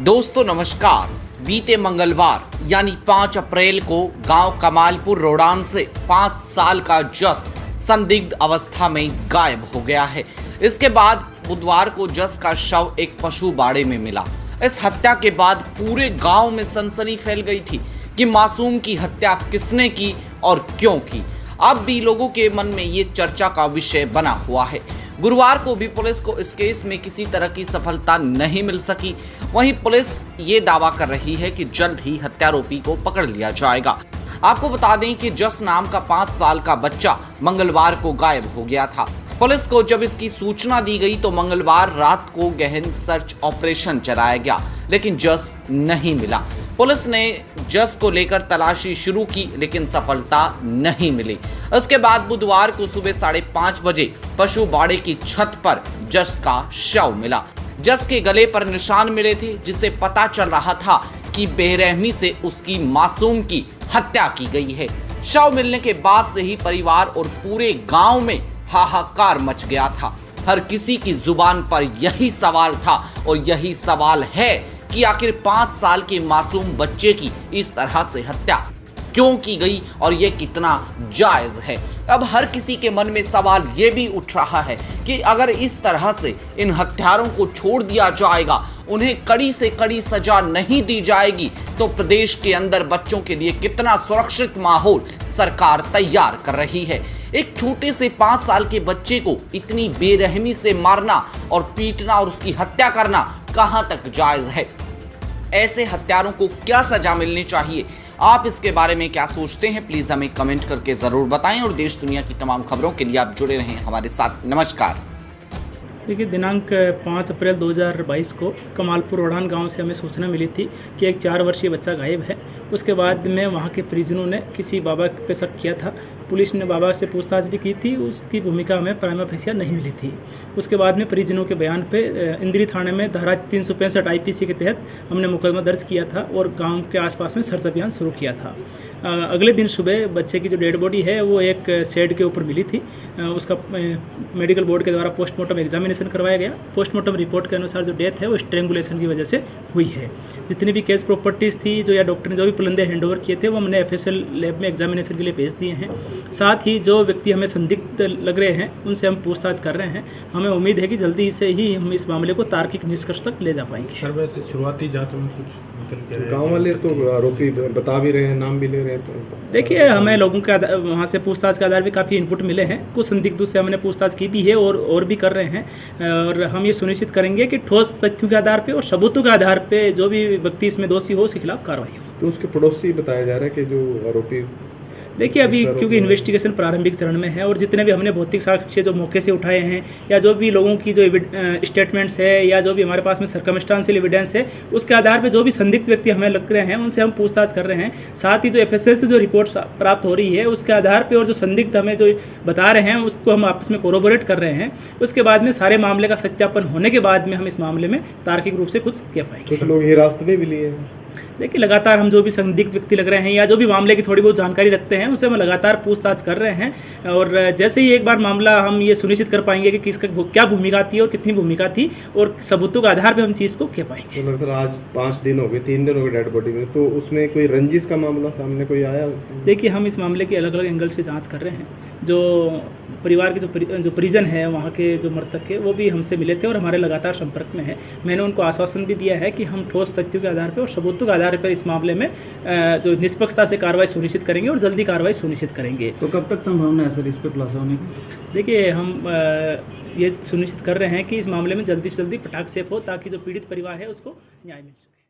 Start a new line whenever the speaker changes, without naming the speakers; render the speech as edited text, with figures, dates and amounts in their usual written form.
दोस्तों नमस्कार। बीते मंगलवार यानी 5 अप्रैल को गांव कमालपुर रोडान से 5 साल का जस संदिग्ध अवस्था में गायब हो गया है। इसके बाद बुधवार को जस का शव एक पशु बाड़े में मिला। इस हत्या के बाद पूरे गांव में सनसनी फैल गई थी कि मासूम की हत्या किसने की और क्यों की। अब भी लोगों के मन में ये चर्चा का विषय बना हुआ है। गुरुवार को भी पुलिस को इस केस में किसी तरह की सफलता नहीं मिल सकी। वहीं पुलिस ये दावा कर रही है कि जल्द ही हत्यारोपी को पकड़ लिया जाएगा। आपको बता दें कि जस नाम का 5 साल का बच्चा मंगलवार को गायब हो गया था। पुलिस को जब इसकी सूचना दी गई तो मंगलवार रात को गहन सर्च ऑपरेशन चलाया गया, लेकिन जस नहीं मिला। पुलिस ने जस को लेकर तलाशी शुरू की, लेकिन सफलता नहीं मिली। उसके बाद बुधवार को सुबह 5:30 बजे पशु बाड़े की छत पर जस का शव मिला। जस के गले पर निशान मिले थे, जिससे पता चल रहा था कि बेरहमी से उसकी मासूम की हत्या की गई है। शव मिलने के बाद से ही परिवार और पूरे गांव में हाहाकार मच गया था। हर किसी की जुबान पर यही सवाल था और यही सवाल है कि आखिर 5 साल के मासूम बच्चे की इस तरह से हत्या क्यों की गई और ये कितना जायज है। अब हर किसी के मन में सवाल ये भी उठ रहा है कि अगर इस तरह से इन हत्यारों को छोड़ दिया जाएगा, उन्हें कड़ी से कड़ी सजा नहीं दी जाएगी, तो प्रदेश के अंदर बच्चों के लिए कितना सुरक्षित माहौल सरकार तैयार कर रही है। एक छोटे से 5 साल के बच्चे को इतनी बेरहमी से मारना और पीटना और उसकी हत्या करना कहां तक जायज है? ऐसे हत्यारों को क्या सजा मिलनी चाहिए? आप इसके बारे में क्या सोचते हैं? प्लीज हमें कमेंट करके जरूर बताएं और देश दुनिया की तमाम खबरों के लिए आप जुड़े रहें हमारे साथ। नमस्कार।
देखिए, दिनांक 5 अप्रैल 2022 को कमालपुर रोडान गांव से हमें सूचना मिली थी कि एक 4 वर्षीय बच्चा गायब है। उसके बाद में वहां के परिजनों ने किसी बाबा पे शक किया था। पुलिस ने बाबा से पूछताछ भी की थी, उसकी भूमिका हमें प्राइमा फेसिया नहीं मिली थी। उसके बाद में परिजनों के बयान पे इंदिरी थाने में धारा 365 IPC के तहत हमने मुकदमा दर्ज किया था और गांव के आसपास में सर्च अभियान शुरू किया था। अगले दिन सुबह बच्चे की जो डेड बॉडी है वो एक शेड के ऊपर मिली थी। उसका मेडिकल बोर्ड के द्वारा पोस्टमार्टम एग्जामिनेशन करवाया गया। पोस्टमार्टम रिपोर्ट के अनुसार जो डेथ है वो स्ट्रेंगुलेशन की वजह से हुई है। जितनी भी केस प्रॉपर्टीज़ थी जो या डॉक्टर ने जो भी पुलंदे हैंडओवर किए थे वो हमने FSL लैब में एग्जामिनेशन के लिए भेज दिए हैं। साथ ही जो व्यक्ति हमें संदिग्ध लग रहे हैं उनसे हम पूछताछ कर रहे हैं। हमें उम्मीद है कि जल्दी से ही हम इस मामले को तार्किक निष्कर्ष तक ले जा पाएंगे।
सर, वैसे शुरुआती जांच में कुछ गाँव वाले तो आरोपी बता भी रहे हैं, नाम भी ले रहे हैं। तो
देखिए, हमें लोगों के वहाँ से पूछताछ के आधार पर काफ़ी इनपुट मिले हैं। कुछ संदिग्धों से हमने पूछताछ की भी है और भी कर रहे हैं। और हम ये सुनिश्चित करेंगे कि ठोस तथ्यों के आधार पर और सबूतों के आधार पर जो भी व्यक्ति इसमें दोषी हो उसके खिलाफ कार्रवाई हो।
तो उसके पड़ोसी बताया जा रहा है कि जो आरोपी,
देखिए, अभी क्योंकि इन्वेस्टिगेशन प्रारंभिक चरण में है और जितने भी हमने भौतिक साक्ष्य जो मौके से उठाए हैं या जो भी लोगों की जो स्टेटमेंट्स है या जो भी हमारे पास में सर्कमस्टांशियल एविडेंस है उसके आधार पे जो भी संदिग्ध व्यक्ति हमें लग रहे हैं उनसे हम पूछताछ कर रहे हैं। साथ ही जो FSL से जो रिपोर्ट प्राप्त हो रही है उसके आधार पर और जो संदिग्ध हमें जो बता रहे हैं उसको हम आपस में कोरोबोरेट कर रहे हैं। उसके बाद में सारे मामले का सत्यापन होने के बाद में हम इस मामले में तार्किक रूप से कुछ कह पाएंगे।
कुछ लोग हिरासत में भी लिए हैं।
देखिए, लगातार हम जो भी संदिग्ध व्यक्ति लग रहे हैं या जो भी मामले की थोड़ी बहुत जानकारी रखते हैं उनसे हम लगातार पूछताछ कर रहे हैं। और जैसे ही एक बार मामला हम ये सुनिश्चित कर पाएंगे कि किसका क्या भूमिका थी और कितनी भूमिका थी और सबूतों के आधार पर हम चीज़ को कह पाएंगे।
तो लगता है आज 5 दिन हो गए, 3 दिन हो गए डेड बॉडी में, तो उसमें कोई रंजिश का मामला सामने कोई आया?
देखिए, हम इस मामले की अलग अलग एंगल से जाँच कर रहे हैं। जो परिवार के जो परिजन है वहाँ के जो मृतक के वो भी हमसे मिले थे और हमारे लगातार संपर्क में है। मैंने उनको आश्वासन भी दिया है कि हम ठोस तथ्यों के आधार पर और सबूतों के आधार पर इस मामले में जो निष्पक्षता से कार्रवाई सुनिश्चित करेंगे और जल्दी कार्रवाई सुनिश्चित करेंगे।
तो कब तक संभावना है सर इस पर खुलासा होने की?
देखिए, हम ये सुनिश्चित कर रहे हैं कि इस मामले में जल्दी से जल्दी फटाक से हो ताकि जो पीड़ित परिवार है उसको न्याय मिल सके।